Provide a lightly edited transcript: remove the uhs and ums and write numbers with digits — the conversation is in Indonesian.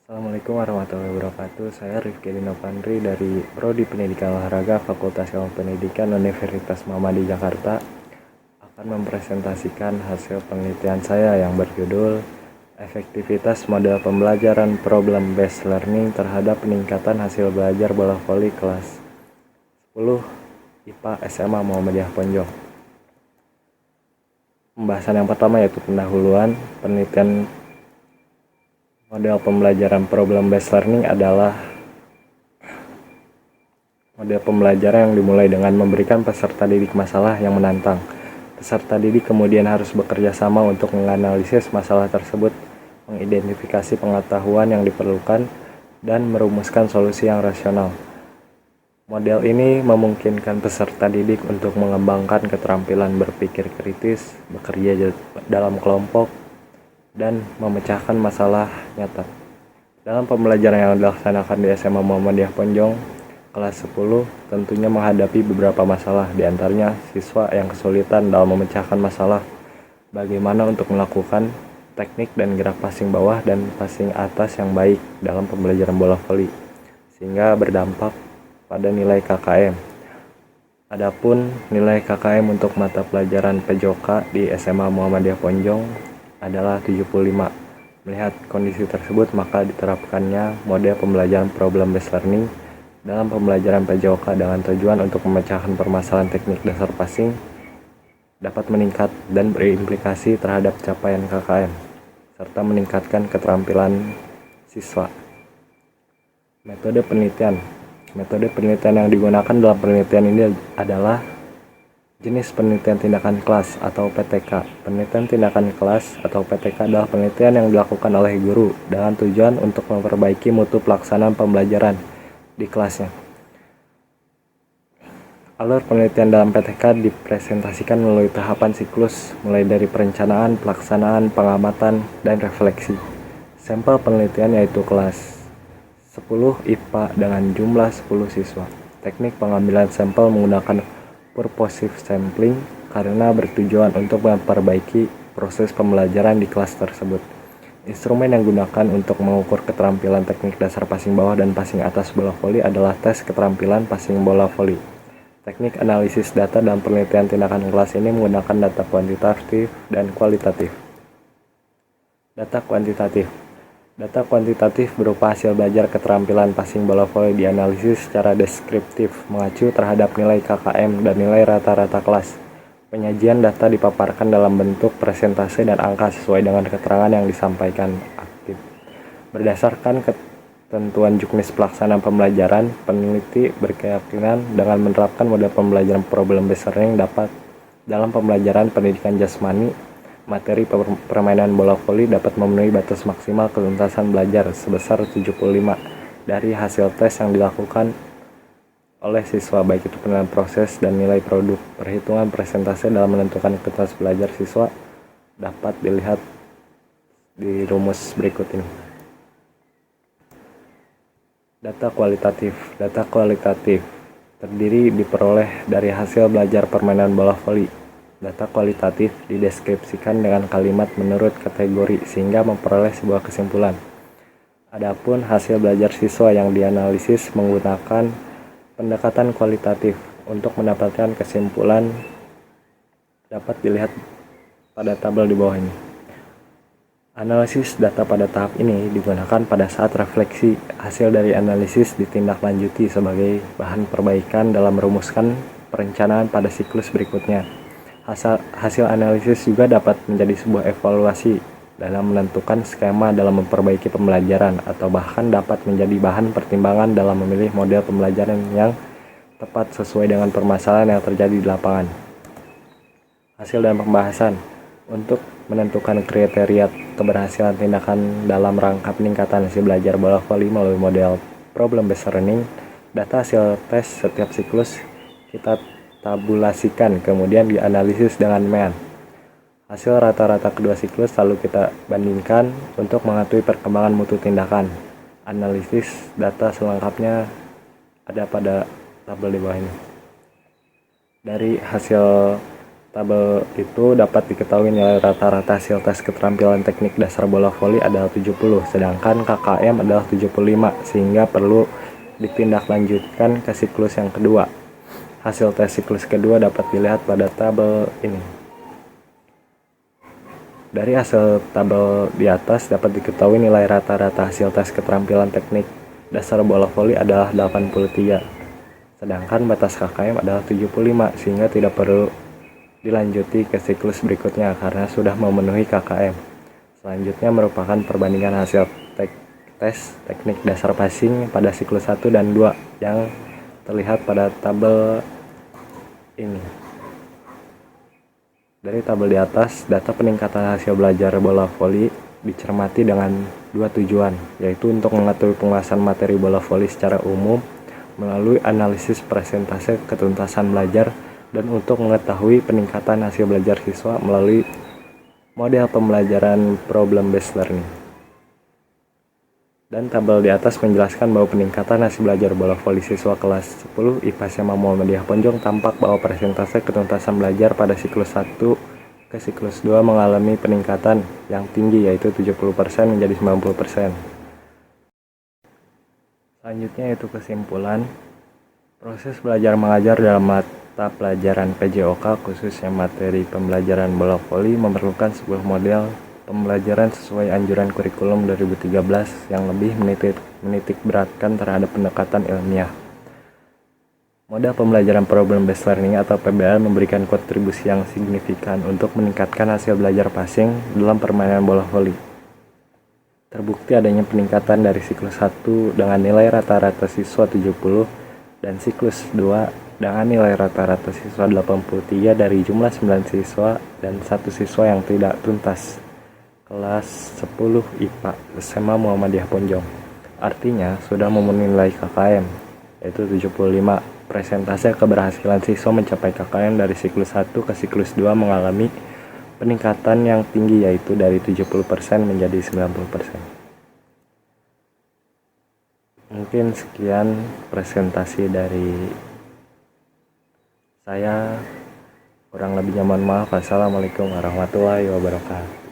Assalamualaikum warahmatullahi wabarakatuh. Saya Rifki Dinopandri dari Prodi Pendidikan Olahraga Fakultas Ilmu Pendidikan Universitas Muhammadiyah Jakarta akan mempresentasikan hasil penelitian saya yang berjudul Efektivitas Model Pembelajaran Problem Based Learning terhadap peningkatan hasil belajar bola voli kelas 10 IPA SMA Muhammadiyah Ponjong. Pembahasan yang pertama yaitu pendahuluan. Penelitian model pembelajaran problem based learning adalah model pembelajaran yang dimulai dengan memberikan peserta didik masalah yang menantang. Peserta didik kemudian harus bekerja sama untuk menganalisis masalah tersebut, mengidentifikasi pengetahuan yang diperlukan, dan merumuskan solusi yang rasional. Model ini memungkinkan peserta didik untuk mengembangkan keterampilan berpikir kritis, bekerja dalam kelompok, dan memecahkan masalah nyata. Dalam pembelajaran yang dilaksanakan di SMA Muhammadiyah Ponjong, kelas 10 tentunya menghadapi beberapa masalah, diantaranya siswa yang kesulitan dalam memecahkan masalah, bagaimana untuk melakukan teknik dan gerak passing bawah dan passing atas yang baik dalam pembelajaran bola voli, sehingga berdampak pada nilai KKM. Adapun nilai KKM untuk mata pelajaran PJOK di SMA Muhammadiyah Ponjong adalah 75. Melihat kondisi tersebut, maka diterapkannya model pembelajaran problem based learning dalam pembelajaran PJOK dengan tujuan untuk memecahkan permasalahan teknik dasar passing dapat meningkat dan berimplikasi terhadap capaian KKM serta meningkatkan keterampilan siswa. Metode penelitian yang digunakan dalam penelitian ini adalah jenis penelitian tindakan kelas atau PTK. Penelitian tindakan kelas atau PTK adalah penelitian yang dilakukan oleh guru dengan tujuan untuk memperbaiki mutu pelaksanaan pembelajaran di kelasnya. Alur penelitian dalam PTK dipresentasikan melalui tahapan siklus, mulai dari perencanaan, pelaksanaan, pengamatan, dan refleksi. Sampel penelitian yaitu kelas 10 IPA dengan jumlah 10 siswa. Teknik pengambilan sampel menggunakan purposive sampling karena bertujuan untuk memperbaiki proses pembelajaran di kelas tersebut. Instrumen yang digunakan untuk mengukur keterampilan teknik dasar passing bawah dan passing atas bola voli adalah tes keterampilan passing bola voli. Teknik analisis data dalam penelitian tindakan kelas ini menggunakan data kuantitatif dan kualitatif. Data kuantitatif berupa hasil belajar keterampilan passing bola voli dianalisis secara deskriptif mengacu terhadap nilai KKM dan nilai rata-rata kelas. Penyajian data dipaparkan dalam bentuk presentase dan angka sesuai dengan keterangan yang disampaikan aktif. Berdasarkan ketentuan juknis pelaksanaan pembelajaran, peneliti berkeyakinan dengan menerapkan model pembelajaran problem based learning dapat dalam pembelajaran pendidikan jasmani, materi permainan bola voli dapat memenuhi batas maksimal ketuntasan belajar sebesar 75 dari hasil tes yang dilakukan oleh siswa, baik itu penilaian proses dan nilai produk. Perhitungan presentase dalam menentukan ketuntasan belajar siswa dapat dilihat di rumus berikut ini. Data kualitatif terdiri diperoleh dari hasil belajar permainan bola voli. Data kualitatif dideskripsikan dengan kalimat menurut kategori sehingga memperoleh sebuah kesimpulan. Adapun hasil belajar siswa yang dianalisis menggunakan pendekatan kualitatif untuk mendapatkan kesimpulan dapat dilihat pada tabel di bawah ini. Analisis data pada tahap ini digunakan pada saat refleksi. Hasil dari analisis ditindaklanjuti sebagai bahan perbaikan dalam merumuskan perencanaan pada siklus berikutnya. Hasil analisis juga dapat menjadi sebuah evaluasi dalam menentukan skema dalam memperbaiki pembelajaran atau bahkan dapat menjadi bahan pertimbangan dalam memilih model pembelajaran yang tepat sesuai dengan permasalahan yang terjadi di lapangan. Hasil dan pembahasan. Untuk menentukan kriteria keberhasilan tindakan dalam rangka peningkatan hasil belajar bola voli melalui model problem based learning, data hasil tes setiap siklus kita tabulasikan kemudian dianalisis dengan MEAN. Hasil rata-rata kedua siklus lalu kita bandingkan untuk mengetahui perkembangan mutu tindakan. Analisis data selengkapnya ada pada tabel di bawah ini. Dari hasil tabel itu dapat diketahui nilai rata-rata hasil tes keterampilan teknik dasar bola voli adalah 70, sedangkan KKM adalah 75, sehingga perlu ditindaklanjutkan ke siklus yang kedua. Hasil tes siklus kedua dapat dilihat pada tabel ini. Dari hasil tabel di atas dapat diketahui nilai rata-rata hasil tes keterampilan teknik dasar bola voli adalah 83, sedangkan batas KKM adalah 75, sehingga tidak perlu dilanjuti ke siklus berikutnya karena sudah memenuhi KKM. Selanjutnya merupakan perbandingan hasil tes teknik dasar passing pada siklus 1 dan 2 yang terlihat pada tabel ini. Dari tabel di atas, data peningkatan hasil belajar bola voli dicermati dengan dua tujuan, yaitu untuk mengetahui penguasaan materi bola voli secara umum melalui analisis persentase ketuntasan belajar, dan untuk mengetahui peningkatan hasil belajar siswa melalui model pembelajaran problem based learning. Dan tabel di atas menjelaskan bahwa peningkatan hasil belajar bola voli siswa kelas 10 IPA SMA Muhammadiyah Ponjong tampak bahwa persentase ketuntasan belajar pada siklus 1 ke siklus 2 mengalami peningkatan yang tinggi, yaitu 70% menjadi 90%. Selanjutnya yaitu kesimpulan. Proses belajar mengajar dalam mata pelajaran PJOK khususnya materi pembelajaran bola voli memerlukan sebuah model pembelajaran sesuai anjuran kurikulum 2013 yang lebih menitik beratkan terhadap pendekatan ilmiah. Model pembelajaran problem based learning atau PBL memberikan kontribusi yang signifikan untuk meningkatkan hasil belajar passing dalam permainan bola voli. Terbukti adanya peningkatan dari siklus 1 dengan nilai rata-rata siswa 70 dan siklus 2 dengan nilai rata-rata siswa 83 dari jumlah 9 siswa dan 1 siswa yang tidak tuntas kelas 10 IPA SMA Muhammadiyah Ponjong. Artinya sudah memenuhi nilai KKM yaitu 75. Persentase keberhasilan siswa mencapai KKM dari siklus 1 ke siklus 2 mengalami peningkatan yang tinggi, yaitu dari 70% menjadi 90%. Mungkin sekian presentasi dari saya. Kurang lebihnya mohon maaf. Assalamualaikum warahmatullahi wabarakatuh.